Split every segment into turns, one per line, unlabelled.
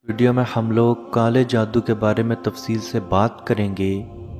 Video में हम लोग काले जादू के बारे में तफसील से बात करेंगे।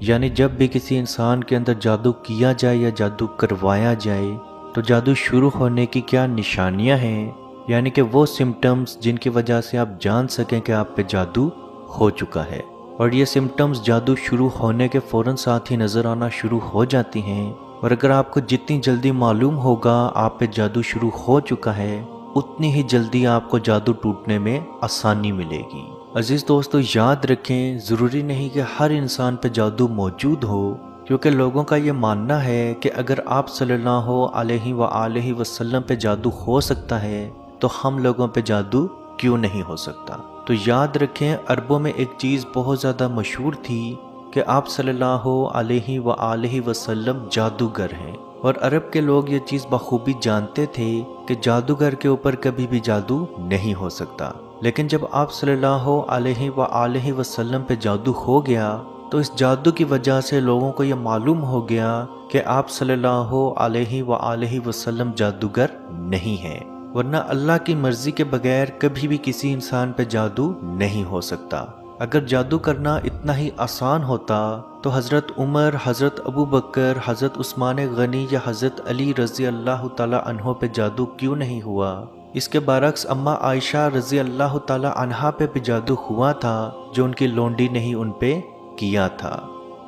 यानी जब भी किसी इंसान के अंदर जादू किया जाए या जादू करवाया जाए तो जादू शुरू होने की क्या निशानियां हैं, यानी कि वो सिम्टम्स जिनकी वजह से आप जान सकें कि आप पे जादू हो चुका है। और ये सिम्टम्स जादू शुरू होने के फ़ौरन साथ ही नज़र आना शुरू हो जाती हैं। और अगर आपको जितनी जल्दी मालूम होगा आप पे जादू शुरू हो चुका है, उतनी ही जल्दी आपको जादू टूटने में आसानी मिलेगी। अजीज़ दोस्तों, याद रखें, ज़रूरी नहीं कि हर इंसान पे जादू मौजूद हो, क्योंकि लोगों का ये मानना है कि अगर आप सल्लल्लाहु अलैहि वसल्लम पे जादू हो सकता है तो हम लोगों पे जादू क्यों नहीं हो सकता। तो याद रखें, अरबों में एक चीज़ बहुत ज़्यादा मशहूर थी कि आप सल्लल्लाहु अलैहि वसल्लम जादूगर हैं। और अरब के लोग ये चीज़ बखूबी जानते थे कि जादूगर के ऊपर कभी भी जादू नहीं हो सकता। लेकिन जब आप सल्लल्लाहु अलैहि वसल्लम पे जादू हो गया तो इस जादू की वजह से लोगों को ये मालूम हो गया कि आप सल्लल्लाहु अलैहि वसल्लम जादूगर नहीं हैं। वरना अल्लाह की मर्जी के बगैर कभी भी किसी इंसान पे जादू नहीं हो सकता। अगर जादू करना इतना ही आसान होता तो हज़रत उमर, हज़रत अबू बकर, हज़रत उस्मान गनी या हज़रत अली रज़ी अल्लाह ताला अन्हो पे जादू क्यों नहीं हुआ। इसके बरक्स अम्मा आयशा रज़ी अल्लाह ताला अन्हा पे भी जादू हुआ था जो उनकी लोंडी ने ही उन पे किया था।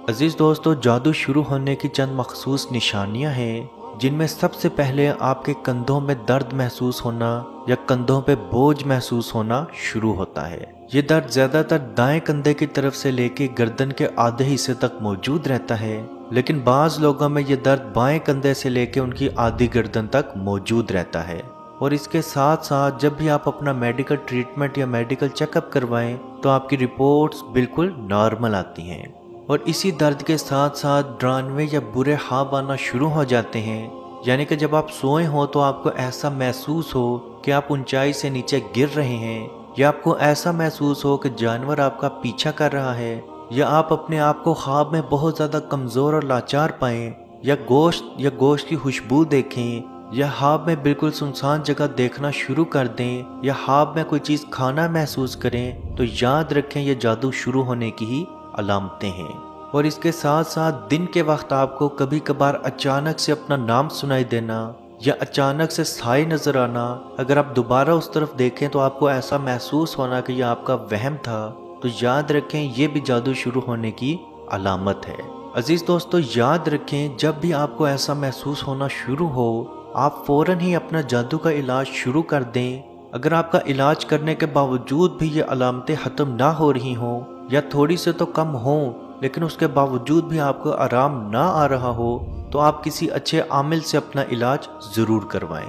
अजीज़ दोस्तों, जादू शुरू होने की चंद मखसूस निशानियाँ हैं जिनमें सबसे पहले आपके कंधों में दर्द महसूस होना या कंधों पे बोझ महसूस होना शुरू होता है। ये दर्द ज़्यादातर दाएं कंधे की तरफ से लेके गर्दन के आधे हिस्से तक मौजूद रहता है, लेकिन बाज़ लोगों में ये दर्द बाएं कंधे से लेके उनकी आधी गर्दन तक मौजूद रहता है। और इसके साथ साथ जब भी आप अपना मेडिकल ट्रीटमेंट या मेडिकल चेकअप करवाएं तो आपकी रिपोर्ट्स बिल्कुल नॉर्मल आती हैं। और इसी दर्द के साथ साथ डरानवे या बुरे ख्वाब आना शुरू हो जाते हैं। यानी कि जब आप सोए हो तो आपको ऐसा महसूस हो कि आप ऊंचाई से नीचे गिर रहे हैं, या आपको ऐसा महसूस हो कि जानवर आपका पीछा कर रहा है, या आप अपने आप को ख्वाब में बहुत ज़्यादा कमज़ोर और लाचार पाएं, या गोश्त की खुशबू देखें, या ख्वाब में बिल्कुल सुनसान जगह देखना शुरू कर दें, या ख्वाब में कोई चीज़ खाना महसूस करें, तो याद रखें ये जादू शुरू होने की ही अलामतें हैं। और इसके साथ साथ दिन के वक्त आपको कभी कभार अचानक से अपना नाम सुनाई देना या अचानक से साए नजर आना, अगर आप दोबारा उस तरफ देखें तो आपको ऐसा महसूस होना कि यह आपका वहम था, तो याद रखें ये भी जादू शुरू होने की अलामत है। अजीज दोस्तों, याद रखें, जब भी आपको ऐसा महसूस होना शुरू हो आप फौरन ही अपना जादू का इलाज शुरू कर दें। अगर आपका इलाज करने के बावजूद भी ये अलामतें ख़त्म ना हो रही हों या थोड़ी से तो कम हों, लेकिन उसके बावजूद भी आपको आराम ना आ रहा हो, तो आप किसी अच्छे आमिल से अपना इलाज ज़रूर करवाएं।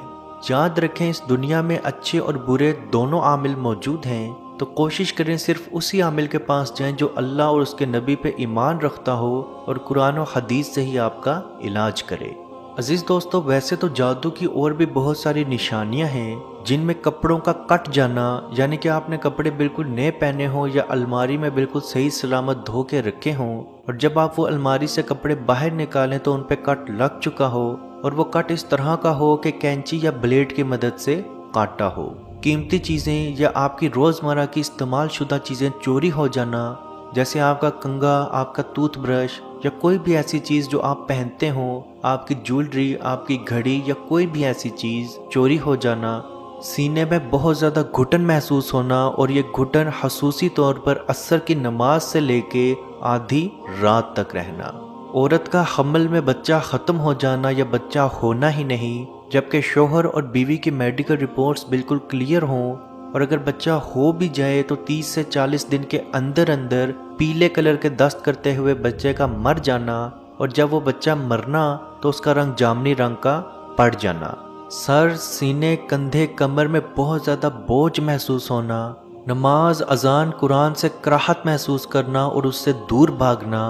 याद रखें, इस दुनिया में अच्छे और बुरे दोनों आमिल मौजूद हैं, तो कोशिश करें सिर्फ उसी आमिल के पास जाएं जो अल्लाह और उसके नबी पे ईमान रखता हो और कुरान और हदीस से ही आपका इलाज करे। अजीज़ दोस्तों, वैसे तो जादू की और भी बहुत सारी निशानियां हैं जिनमें कपड़ों का कट जाना, यानी कि आपने कपड़े बिल्कुल नए पहने हों या अलमारी में बिल्कुल सही सलामत धो के रखे हों, और जब आप वो अलमारी से कपड़े बाहर निकालें तो उन पे कट लग चुका हो, और वो कट इस तरह का हो कि कैंची या ब्लेड की मदद से काटा हो। कीमती चीज़ें या आपकी रोज़मर्रा की इस्तेमाल शुदा चीज़ें चोरी हो जाना, जैसे आपका कंघा, आपका टूथब्रश या कोई भी ऐसी चीज़ जो आप पहनते हो, आपकी ज्वेलरी, आपकी घड़ी या कोई भी ऐसी चीज़ चोरी हो जाना। सीने में बहुत ज़्यादा घुटन महसूस होना, और ये घुटन खसूसी तौर पर असर की नमाज से लेके आधी रात तक रहना। औरत का हमल में बच्चा ख़त्म हो जाना या बच्चा होना ही नहीं, जबकि शोहर और बीवी की मेडिकल रिपोर्ट्स बिल्कुल क्लियर हों, और अगर बच्चा हो भी जाए तो 30 से 40 दिन के अंदर अंदर पीले कलर के दस्त करते हुए बच्चे का मर जाना, और जब वो बच्चा मरना तो उसका रंग जामुनी रंग का पड़ जाना। सर, सीने, कंधे, कमर में बहुत ज़्यादा बोझ महसूस होना, नमाज, अजान, कुरान से कराहत महसूस करना और उससे दूर भागना,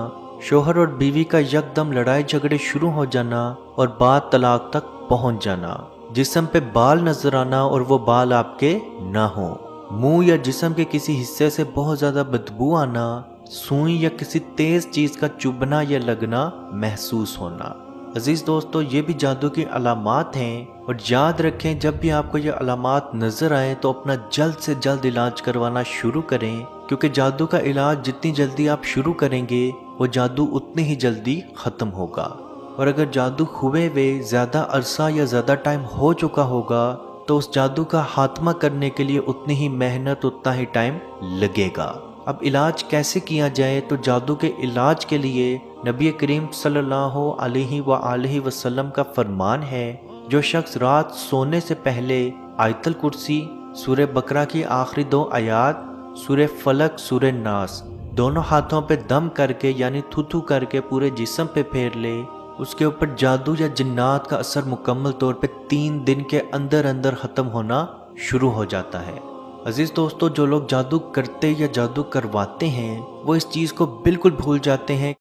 शोहर और बीवी का यकदम लड़ाई झगड़े शुरू हो जाना और बात तलाक तक पहुंच जाना, जिस्म पे बाल नजर आना और वो बाल आपके ना हो, मुंह या जिस्म के किसी हिस्से से बहुत ज़्यादा बदबू आना, सुई या किसी तेज़ चीज़ का चुभना या लगना महसूस होना। अजीज़ दोस्तों, ये भी जादू की अलामात हैं और याद रखें, जब भी आपको ये अलामात नज़र आए तो अपना जल्द से जल्द इलाज करवाना शुरू करें, क्योंकि जादू का इलाज जितनी जल्दी आप शुरू करेंगे वो जादू उतनी ही जल्दी ख़त्म होगा। और अगर जादू हुए हुए ज़्यादा अरसा या ज़्यादा टाइम हो चुका होगा तो उस जादू का खात्मा करने के लिए उतनी ही मेहनत, उतना ही टाइम लगेगा। अब इलाज कैसे किया जाए, तो जादू के इलाज के लिए नबी करीम सल्लल्लाहु अलैहि वसल्लम का फरमान है, जो शख्स रात सोने से पहले आयतल कुर्सी, सूरह बकरा की आखिरी 2 आयात, सूरह फलक, सूरह नास दोनों हाथों पे दम करके यानी थूथू करके पूरे जिस्म पे फेर ले, उसके ऊपर जादू या जिन्नात का असर मुकम्मल तौर पे 3 दिन के अंदर अंदर ख़त्म होना शुरू हो जाता है। अजीज़ दोस्तों, जो लोग जादू करते या जादू करवाते हैं वो इस चीज़ को बिल्कुल भूल जाते हैं